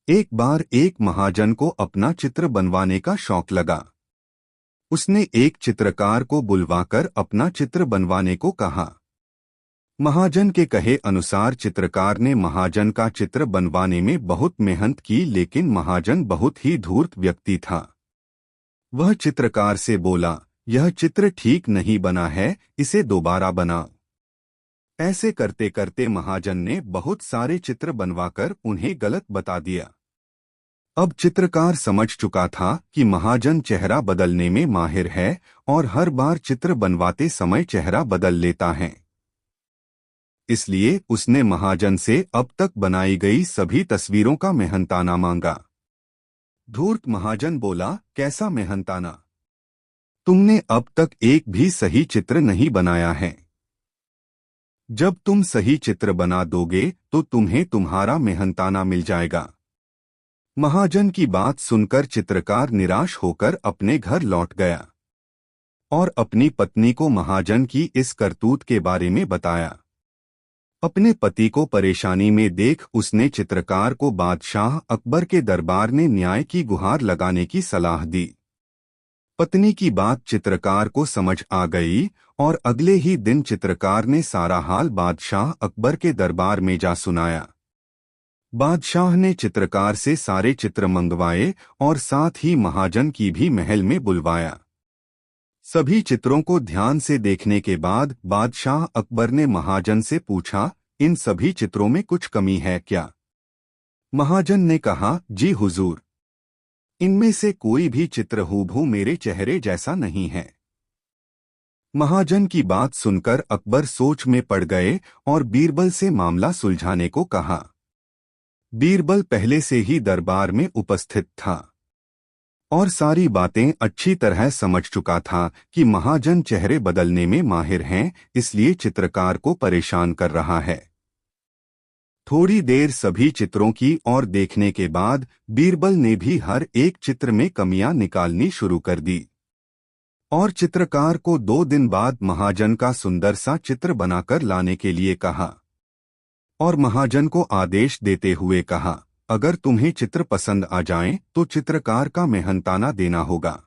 एक बार एक महाजन को अपना चित्र बनवाने का शौक लगा। उसने एक चित्रकार को बुलवाकर अपना चित्र बनवाने को कहा। महाजन के कहे अनुसार चित्रकार ने महाजन का चित्र बनवाने में बहुत मेहनत की, लेकिन महाजन बहुत ही धूर्त व्यक्ति था। वह चित्रकार से बोला, यह चित्र ठीक नहीं बना है, इसे दोबारा बनाओ। ऐसे करते करते महाजन ने बहुत सारे चित्र बनवाकर उन्हें गलत बता दिया। अब चित्रकार समझ चुका था कि महाजन चेहरा बदलने में माहिर है और हर बार चित्र बनवाते समय चेहरा बदल लेता है। इसलिए उसने महाजन से अब तक बनाई गई सभी तस्वीरों का मेहनताना मांगा। धूर्त महाजन बोला, कैसा मेहनताना? तुमने अब तक एक भी सही चित्र नहीं बनाया है। जब तुम सही चित्र बना दोगे तो तुम्हें तुम्हारा मेहनताना मिल जाएगा। महाजन की बात सुनकर चित्रकार निराश होकर अपने घर लौट गया और अपनी पत्नी को महाजन की इस करतूत के बारे में बताया। अपने पति को परेशानी में देख उसने चित्रकार को बादशाह अकबर के दरबार में न्याय की गुहार लगाने की सलाह दी। पत्नी की बात चित्रकार को समझ आ गई और अगले ही दिन चित्रकार ने सारा हाल बादशाह अकबर के दरबार में जा सुनाया। बादशाह ने चित्रकार से सारे चित्र मंगवाए और साथ ही महाजन की भी महल में बुलवाया। सभी चित्रों को ध्यान से देखने के बाद बादशाह अकबर ने महाजन से पूछा, इन सभी चित्रों में कुछ कमी है क्या? महाजन ने कहा, जी हुजूर, इनमें से कोई भी चित्र हूबहू मेरे चेहरे जैसा नहीं है। महाजन की बात सुनकर अकबर सोच में पड़ गए और बीरबल से मामला सुलझाने को कहा। बीरबल पहले से ही दरबार में उपस्थित था और सारी बातें अच्छी तरह समझ चुका था कि महाजन चेहरे बदलने में माहिर हैं, इसलिए चित्रकार को परेशान कर रहा है। थोड़ी देर सभी चित्रों की ओर देखने के बाद बीरबल ने भी हर एक चित्र में कमियां निकालनी शुरू कर दी और चित्रकार को 2 दिन बाद महाजन का सुंदर सा चित्र बनाकर लाने के लिए कहा और महाजन को आदेश देते हुए कहा, अगर तुम्हें चित्र पसंद आ जाएं तो चित्रकार का मेहनताना देना होगा।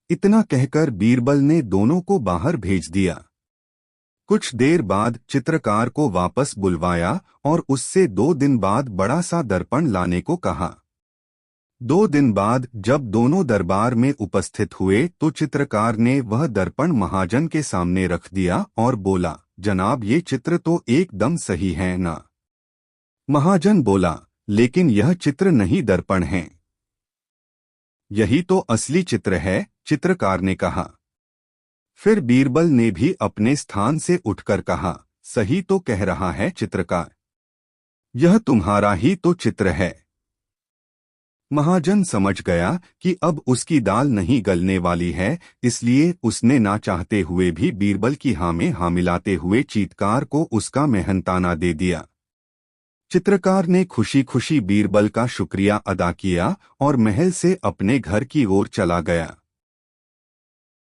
इतना कहकर बीरबल ने दोनों को बाहर भेज दिया। कुछ देर बाद चित्रकार को वापस बुलवाया और उससे 2 दिन बाद बड़ा सा दर्पण लाने को कहा। 2 दिन बाद जब दोनों दरबार में उपस्थित हुए तो चित्रकार ने वह दर्पण महाजन के सामने रख दिया और बोला, जनाब, ये चित्र तो एकदम सही है ना? महाजन बोला, लेकिन यह चित्र नहीं दर्पण है। यही तो असली चित्र है, चित्रकार ने कहा। फिर बीरबल ने भी अपने स्थान से उठकर कहा, सही तो कह रहा है चित्रकार, यह तुम्हारा ही तो चित्र है। महाजन समझ गया कि अब उसकी दाल नहीं गलने वाली है, इसलिए उसने ना चाहते हुए भी बीरबल की हाँ में हाँ मिलाते हुए चीतकार को उसका मेहनताना दे दिया। चित्रकार ने खुशी खुशी बीरबल का शुक्रिया अदा किया और महल से अपने घर की ओर चला गया।